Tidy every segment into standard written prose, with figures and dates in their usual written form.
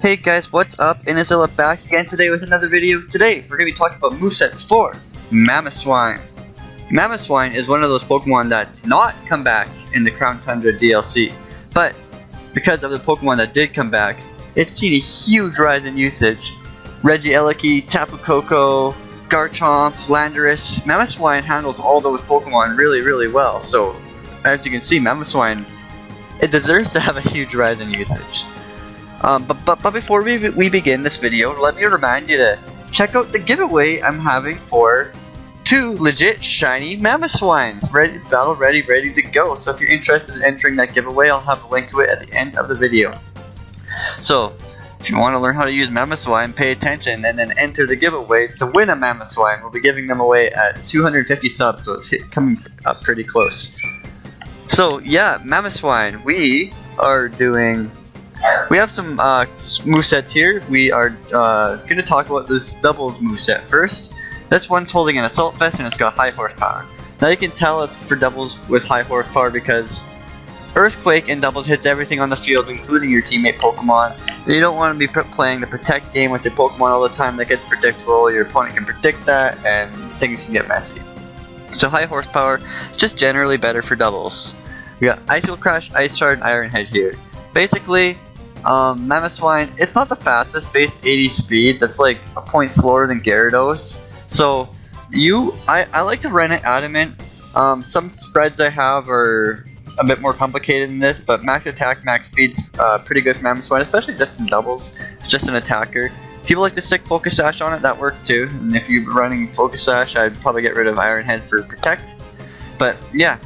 Hey guys, what's up? Inazilla back again today with another video. Today, we're going to be talking about movesets for Mamoswine. Mamoswine is one of those Pokemon that did not come back in the Crown Tundra DLC. But, because of the Pokemon that did come back, it's seen a huge rise in usage. Regieleki, Tapu Koko, Garchomp, Landorus. Mamoswine handles all those Pokemon really well. So, as you can see, Mamoswine, it deserves to have a huge rise in usage. But before we begin this video, let me remind you to check out the giveaway I'm having for 2 legit shiny Mamoswines, battle ready to go. So if you're interested in entering that giveaway, I'll have a link to it at the end of the video. So if you want to learn how to use Mamoswine, pay attention and then enter the giveaway to win a Mamoswine. We'll be giving them away at 250 subs, so it's coming up pretty close. So yeah, Mamoswine, we have some movesets here. We are going to talk about this doubles moveset first. This one's holding an Assault Vest and it's got high horsepower. Now you can tell it's for doubles with high horsepower because Earthquake in doubles hits everything on the field, including your teammate Pokemon. You don't want to be playing the Protect game with your Pokemon all the time. That gets predictable. Your opponent can predict that and things can get messy. So high horsepower is just generally better for doubles. We got Icicle Crash, Ice Shard, and Iron Head here. Basically, Mamoswine, it's not the fastest, base 80 speed, that's like a point slower than Gyarados. So, I like to run it Adamant. Some spreads I have are a bit more complicated than this, but max attack, max speed's pretty good for Mamoswine, especially just in doubles, just an attacker. If people like to stick Focus Sash on it, that works too. And if you're running Focus Sash, I'd probably get rid of Iron Head for Protect. But yeah,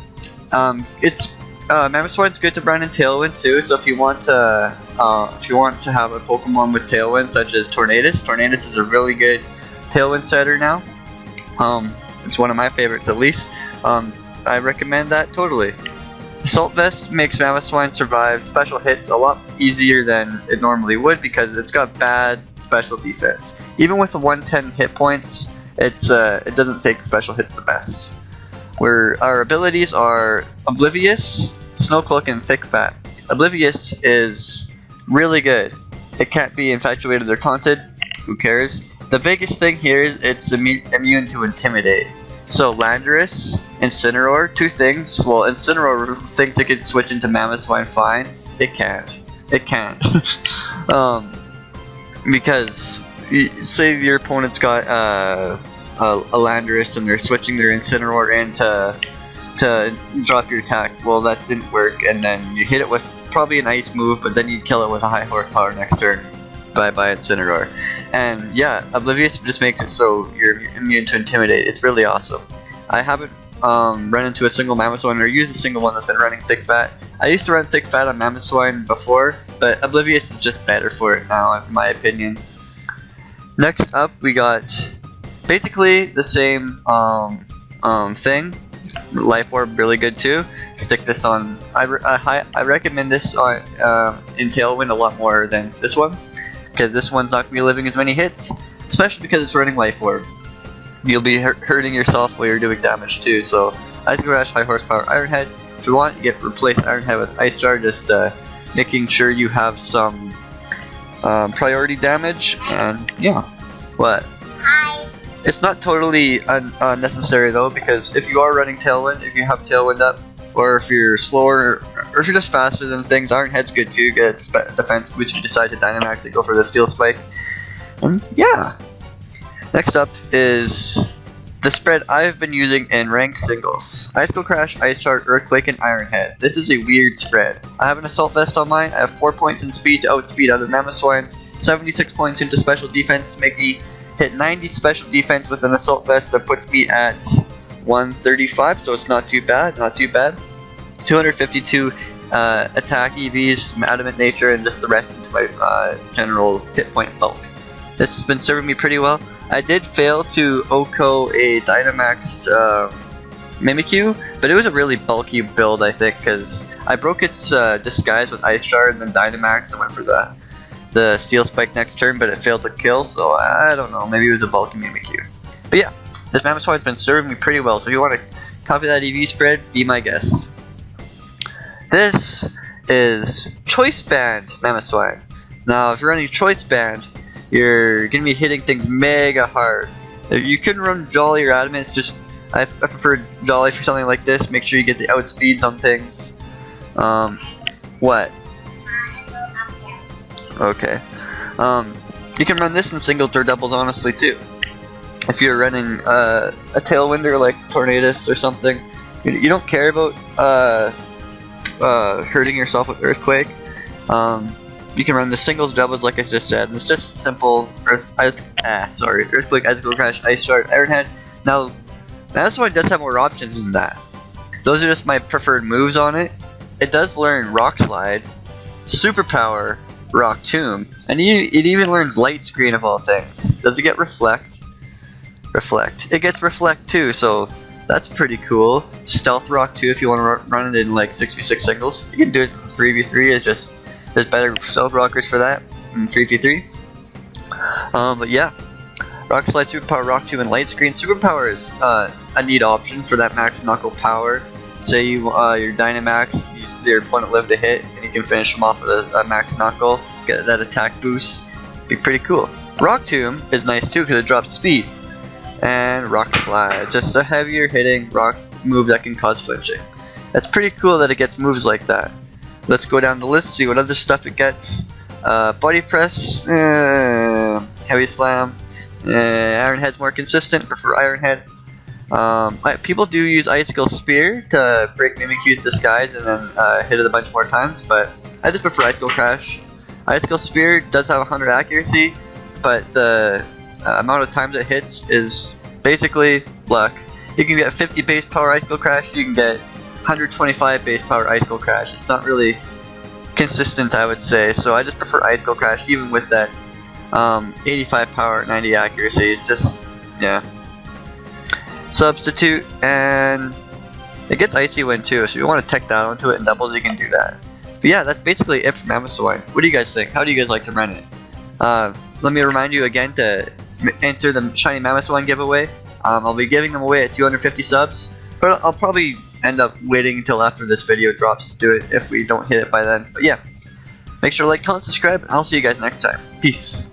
Mamoswine's good to run in Tailwind too, so if you want to have a Pokemon with Tailwind such as Tornadus is a really good Tailwind setter now. It's one of my favorites at least. I recommend that totally. Assault Vest makes Mamoswine survive special hits a lot easier than it normally would because it's got bad special defense. Even with the 110 hit points, it doesn't take special hits the best. Where our abilities are Oblivious, Snow Cloak, and Thick Fat. Oblivious is really good. It can't be infatuated or taunted. Who cares? The biggest thing here is it's immune to Intimidate. So Landorus, Incineroar, 2 things. Well, Incineroar thinks it can switch into Mamoswine fine. It can't. It can't. Because say your opponent's got a Landorus and they're switching their Incineroar in to drop your attack. Well, that didn't work, and then you hit it with probably an ice move, but then you kill it with a high horsepower next turn. Bye Incineroar. And yeah, Oblivious just makes it so you're immune to Intimidate. It's really awesome. I haven't run into a single Mamoswine or used a single one that's been running Thick Fat. I used to run Thick Fat on Mamoswine before, but Oblivious is just better for it now, in my opinion. Next up, we got basically the same thing. Life Orb, really good too. Stick this on. I recommend this on in Tailwind a lot more than this one, because this one's not gonna be living as many hits, especially because it's running Life Orb. You'll be hurting yourself while you're doing damage too. So Icicle Crash, high horsepower, Iron Head. If you want, you get replace Iron Head with Ice Shard, just making sure you have some priority damage. And yeah, what? It's not totally unnecessary though, because if you are running Tailwind, if you have Tailwind up, or if you're slower, or if you're just faster than things, Iron Head's good too. Get defense boost if you decide to Dynamax it, go for the Steel Spike. And yeah. Next up is the spread I've been using in ranked singles. Icicle Crash, Ice Shard, Earthquake, and Iron Head. This is a weird spread. I have an Assault Vest on mine. I have 4 points in speed to outspeed other Mamoswines, 76 points into special defense to make me hit 90 special defense with an Assault Vest. That puts me at 135, so it's not too bad, 252 attack EVs, Adamant Nature, and just the rest into my general hit point bulk. This has been serving me pretty well. I did fail to OHKO a Dynamax Mimikyu, but it was a really bulky build, I think, because I broke its disguise with Ice Shard and then Dynamax and went for the Steel Spike next turn, but it failed to kill, so I don't know, maybe it was a bulky Mimikyu. But yeah, this Mamoswine's been serving me pretty well, so if you want to copy that EV spread, be my guest. This is Choice Band Mamoswine. Now, if you're running Choice Band, you're gonna be hitting things mega hard. If you couldn't run Jolly or Adamant, it's just I prefer Jolly for something like this. Make sure you get the outspeeds on things. What? Okay. You can run this in singles or doubles, honestly, too. If you're running a Tailwinder like Tornadus or something, you don't care about hurting yourself with Earthquake. You can run the singles, doubles, like I just said. It's just simple Earthquake, Icicle Crash, Ice Shard, Iron Head. Now, Mamoswine does have more options than that. Those are just my preferred moves on it. It does learn Rock Slide, Superpower, Rock Tomb, and it even learns Light Screen of all things. Does it get Reflect? Reflect. It gets Reflect too, so that's pretty cool. Stealth Rock too, if you want to run it in like 6v6 singles. You can do it 3v3. It's just there's better Stealth Rockers for that in 3v3. But yeah, Rock Slide, Superpower, Rock Tomb, and Light Screen. Superpower is a neat option for that max knuckle power. Say your Dynamax, use your opponent live to hit, and you can finish them off with a max knuckle, get that attack boost. Be pretty cool. Rock Tomb is nice too because it drops speed. And Rock Slide, just a heavier hitting rock move that can cause flinching. That's pretty cool that it gets moves like that. Let's go down the list, see what other stuff it gets. Body Press, Heavy Slam, Iron Head's more consistent, prefer Iron Head. People do use Icicle Spear to break Mimikyu's disguise and then hit it a bunch more times, but I just prefer Icicle Crash. Icicle Spear does have 100 accuracy, but the amount of times it hits is basically luck. You can get 50 base power Icicle Crash, you can get 125 base power Icicle Crash. It's not really consistent, I would say, so I just prefer Icicle Crash even with that 85 power, 90 accuracy. It's just, yeah. Substitute, and it gets Icy Wind too, so if you want to tech that onto it in doubles, you can do that. But yeah, that's basically it for Mamoswine. What do you guys think? How do you guys like to run it? Let me remind you again to enter the Shiny Mamoswine giveaway. I'll be giving them away at 250 subs, but I'll probably end up waiting until after this video drops to do it if we don't hit it by then. But yeah, make sure to like, comment, subscribe, and I'll see you guys next time. Peace.